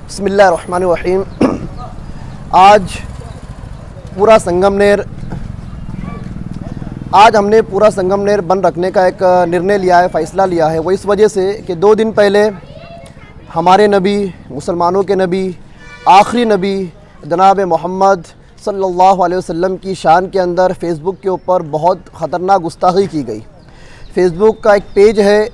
बिस्मिल्लाहिर्रहमानिर्रहीम। आज हमने पूरा संगमनेर बंद रखने का एक निर्णय लिया है, फ़ैसला लिया है। वो इस वजह से कि 2 दिन पहले हमारे नबी, मुसलमानों के नबी, आखिरी नबी जनाब मोहम्मद सल्लल्लाहु अलैहि वसल्लम की शान के अंदर फ़ेसबुक के ऊपर बहुत ख़तरनाक गुस्ताखी की गई। फ़ेसबुक का एक पेज है,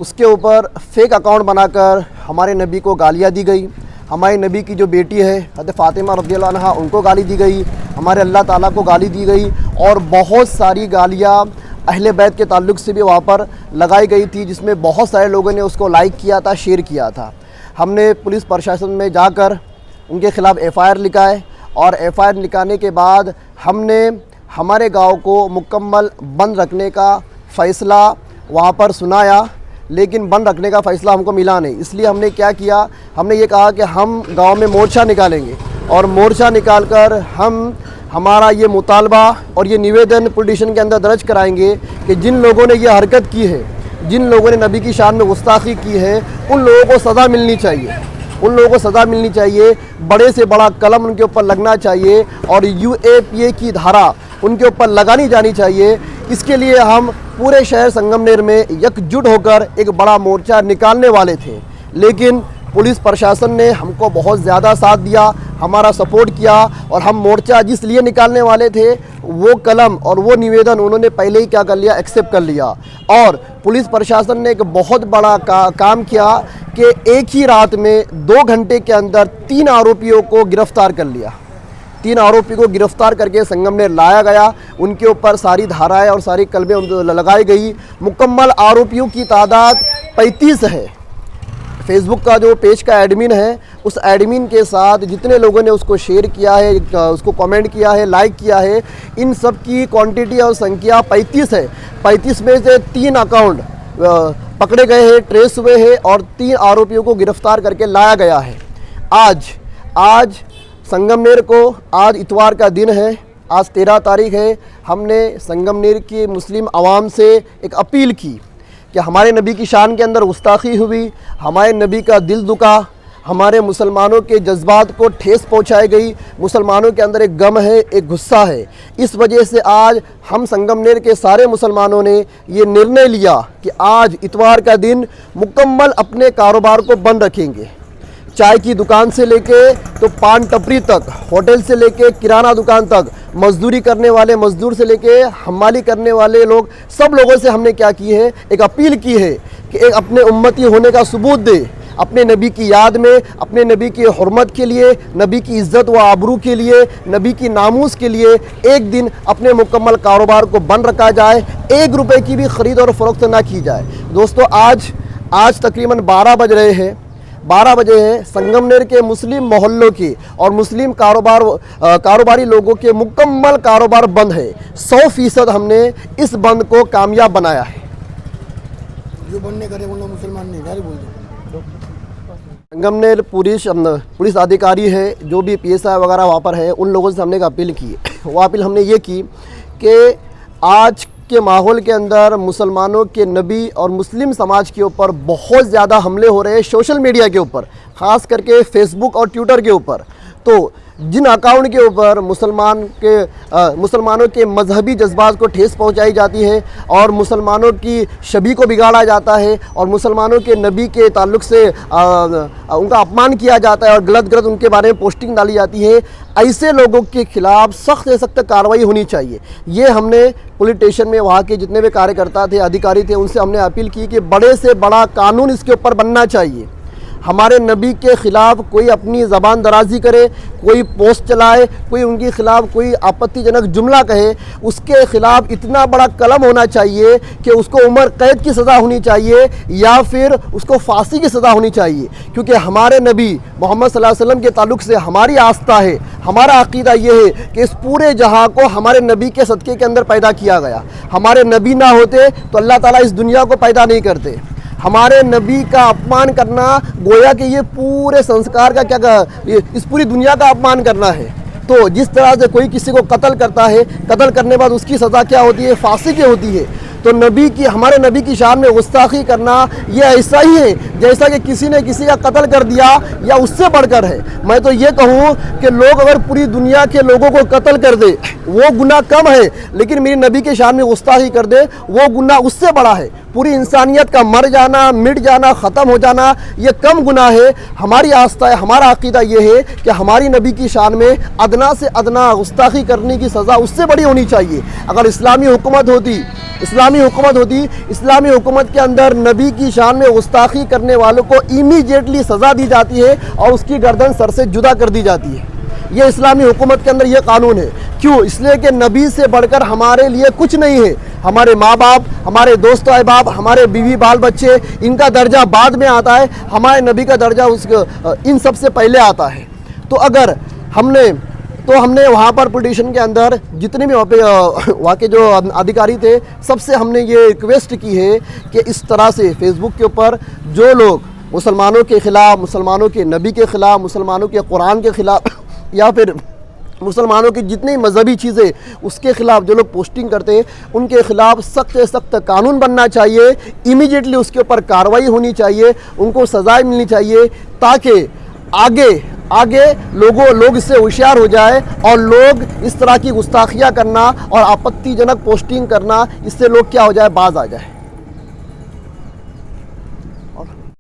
उसके ऊपर फ़ेक अकाउंट बनाकर हमारे नबी को गालियाँ दी गई। हमारे नबी की जो बेटी है हज़रत फ़ातिमा रज़ियल्लाहु अन्हा, उनको गाली दी गई। हमारे अल्लाह ताला को गाली दी गई और बहुत सारी गालियाँ अहले बैत के ताल्लुक़ से भी वहाँ पर लगाई गई थी, जिसमें बहुत सारे लोगों ने उसको लाइक किया था, शेयर किया था। हमने पुलिस प्रशासन में जाकर उनके ख़िलाफ़ FIR लिखा है और FIR लिखाने के बाद हमने हमारे गांव को मुकम्मल बंद रखने का फ़ैसला वहाँ पर सुनाया, लेकिन बंद रखने का फ़ैसला हमको मिला नहीं। इसलिए हमने क्या किया, हमने ये कहा कि हम गांव में मोर्चा निकालेंगे और मोर्चा निकालकर हम हमारा ये मुतालबा और ये निवेदन पुलिस स्टेशन के अंदर दर्ज कराएंगे कि जिन लोगों ने ये हरकत की है, जिन लोगों ने नबी की शान में गुस्ताखी की है, उन लोगों को सज़ा मिलनी चाहिए। उन लोगों को सज़ा मिलनी चाहिए, बड़े से बड़ा कलम उनके ऊपर लगना चाहिए और UAPA की धारा उनके ऊपर लगानी जानी चाहिए। इसके लिए हम पूरे शहर संगमनेर में एकजुट होकर एक बड़ा मोर्चा निकालने वाले थे, लेकिन पुलिस प्रशासन ने हमको बहुत ज़्यादा साथ दिया, हमारा सपोर्ट किया और हम मोर्चा जिस लिए निकालने वाले थे वो कलम और वो निवेदन उन्होंने पहले ही क्या कर लिया, एक्सेप्ट कर लिया। और पुलिस प्रशासन ने एक बहुत बड़ा काम किया कि एक ही रात में 2 घंटे के अंदर 3 आरोपियों को गिरफ़्तार कर लिया। 3 आरोपी को गिरफ़्तार करके संगमनेर लाया गया। उनके ऊपर सारी धाराएं और सारी कलमें लगाई गई। मुकम्मल आरोपियों की तादाद 35 है। फेसबुक का जो पेज का एडमिन है, उस एडमिन के साथ जितने लोगों ने उसको शेयर किया है, उसको कमेंट किया है, लाइक किया है, इन सब की क्वांटिटी और संख्या 35 है। 35 में से 3 अकाउंट पकड़े गए हैं, ट्रेस हुए हैं और 3 आरोपियों को गिरफ़्तार करके लाया गया है। आज संगमनेर को, आज इतवार का दिन है, आज 13 तारीख है। हमने संगमनेर की मुस्लिम आवाम से एक अपील की कि हमारे नबी की शान के अंदर गुस्ताखी हुई, हमारे नबी का दिल दुखा, हमारे मुसलमानों के जज्बात को ठेस पहुंचाई गई। मुसलमानों के अंदर एक गम है, एक गुस्सा है। इस वजह से आज हम संगमनेर के सारे मुसलमानों ने ये निर्णय लिया कि आज इतवार का दिन मुकम्मल अपने कारोबार को बंद रखेंगे। चाय की दुकान से लेके तो पान टपरी तक, होटल से लेके किराना दुकान तक, मजदूरी करने वाले मजदूर से लेके हमाली करने वाले लोग, सब लोगों से हमने क्या की है, एक अपील की है कि एक अपने उम्मती होने का सबूत दे। अपने नबी की याद में, अपने नबी की हुर्मत के लिए, नबी की इज़्ज़त व आबरू के लिए, नबी की नामूस के लिए एक दिन अपने मुकम्मल कारोबार को बंद रखा जाए। 1 रुपये की भी ख़रीद और फ़रोख्त ना की जाए। दोस्तों, आज तकरीबन 12 बज रहे हैं, 12 बजे हैं। संगमनेर के मुस्लिम मोहल्लों के और मुस्लिम कारोबारी लोगों के मुकम्मल कारोबार बंद है। 100% हमने इस बंद को कामयाब बनाया है। जो बनने करे वो लोग मुसलमान नहीं, गाली बोल दो। संगमनेर पुलिस अधिकारी है, जो भी PSI वगैरह वहाँ पर है, उन लोगों से हमने एक अपील की। वो अपील हमने ये की कि आज के माहौल के अंदर मुसलमानों के नबी और मुस्लिम समाज के ऊपर बहुत ज़्यादा हमले हो रहे हैं, सोशल मीडिया के ऊपर, ख़ास करके फेसबुक और ट्विटर के ऊपर। तो जिन अकाउंट के ऊपर मुसलमानों के मजहबी जज्बात को ठेस पहुंचाई जाती है और मुसलमानों की छवि को बिगाड़ा जाता है और मुसलमानों के नबी के ताल्लुक़ से उनका अपमान किया जाता है और गलत उनके बारे में पोस्टिंग डाली जाती है, ऐसे लोगों के ख़िलाफ़ सख्त से सख्त कार्रवाई होनी चाहिए। ये हमने पुलिस स्टेशन में वहाँ के जितने भी कार्यकर्ता थे, अधिकारी थे, उनसे हमने अपील की कि बड़े से बड़ा कानून इसके ऊपर बनना चाहिए। हमारे नबी के ख़िलाफ़ कोई अपनी ज़बान दराजी करे, कोई पोस्ट चलाए, कोई उनके ख़िलाफ़ कोई आपत्तिजनक जुमला कहे, उसके ख़िलाफ़ इतना बड़ा कलम होना चाहिए कि उसको उम्र कैद की सज़ा होनी चाहिए या फिर उसको फांसी की सज़ा होनी चाहिए। क्योंकि हमारे नबी मोहम्मद सल्लल्लाहु अलैहि वसल्लम के ताल्लुक़ से हमारी आस्था है, हमारा अक़ीदा ये है कि इस पूरे जहाँ को हमारे नबी के सदक़े के अंदर पैदा किया गया। हमारे नबी ना होते तो अल्लाह ताला इस दुनिया को पैदा नहीं करते। हमारे नबी का अपमान करना गोया कि ये पूरे संस्कार का इस पूरी दुनिया का अपमान करना है। तो जिस तरह से कोई किसी को कत्ल करता है, कत्ल करने के बाद उसकी सज़ा क्या होती है, फांसी की होती है। तो नबी की, हमारे नबी की शान में गुस्ताखी करना ये ऐसा ही है जैसा कि किसी ने किसी का कत्ल कर दिया या उससे बढ़कर है। मैं तो ये कहूँ कि लोग अगर पूरी दुनिया के लोगों को कत्ल कर दे वो गुनाह कम है, लेकिन मेरे नबी के शान में गुस्ताखी कर दे वो गुनाह उससे बड़ा है। पूरी इंसानियत का मर जाना, मिट जाना, ख़त्म हो जाना ये कम गुनाह है। हमारी आस्था है, हमारा अकीदा ये है कि हमारी नबी की शान में अदना से अदना गुस्ताखी करने की सज़ा उससे बड़ी होनी चाहिए। अगर इस्लामी हुकूमत होती, इस्लामी हुकूमत के अंदर नबी की शान में गुस्ताखी करने वालों को इमीडिएटली सज़ा दी जाती है और उसकी गर्दन सर से जुदा कर दी जाती है। ये इस्लामी हुकूमत के अंदर ये कानून है। क्यों? इसलिए कि नबी से बढ़कर हमारे लिए कुछ नहीं है। हमारे माँ बाप, हमारे दोस्त अहबाब, हमारे बीवी बाल बच्चे, इनका दर्जा बाद में आता है, हमारे नबी का दर्जा इन सब से पहले आता है। तो अगर हमने वहाँ पर पिटीशन के अंदर जितने भी वहाँ के जो अधिकारी थे सबसे हमने ये रिक्वेस्ट की है कि इस तरह से फेसबुक के ऊपर जो लोग मुसलमानों के ख़िलाफ़, मुसलमानों के नबी के ख़िलाफ़, मुसलमानों के कुरान के ख़िलाफ़ या फिर मुसलमानों की जितनी मजहबी चीज़ें उसके ख़िलाफ़ जो लोग पोस्टिंग करते हैं उनके ख़िलाफ़ सख्त से सख्त कानून बनना चाहिए। इमीडिएटली उसके ऊपर कार्रवाई होनी चाहिए, उनको सज़ाएं मिलनी चाहिए ताकि आगे लोग इससे होशियार हो जाए और लोग इस तरह की गुस्ताखियाँ करना और आपत्तिजनक पोस्टिंग करना, इससे लोग क्या हो जाए, बाज आ जाए।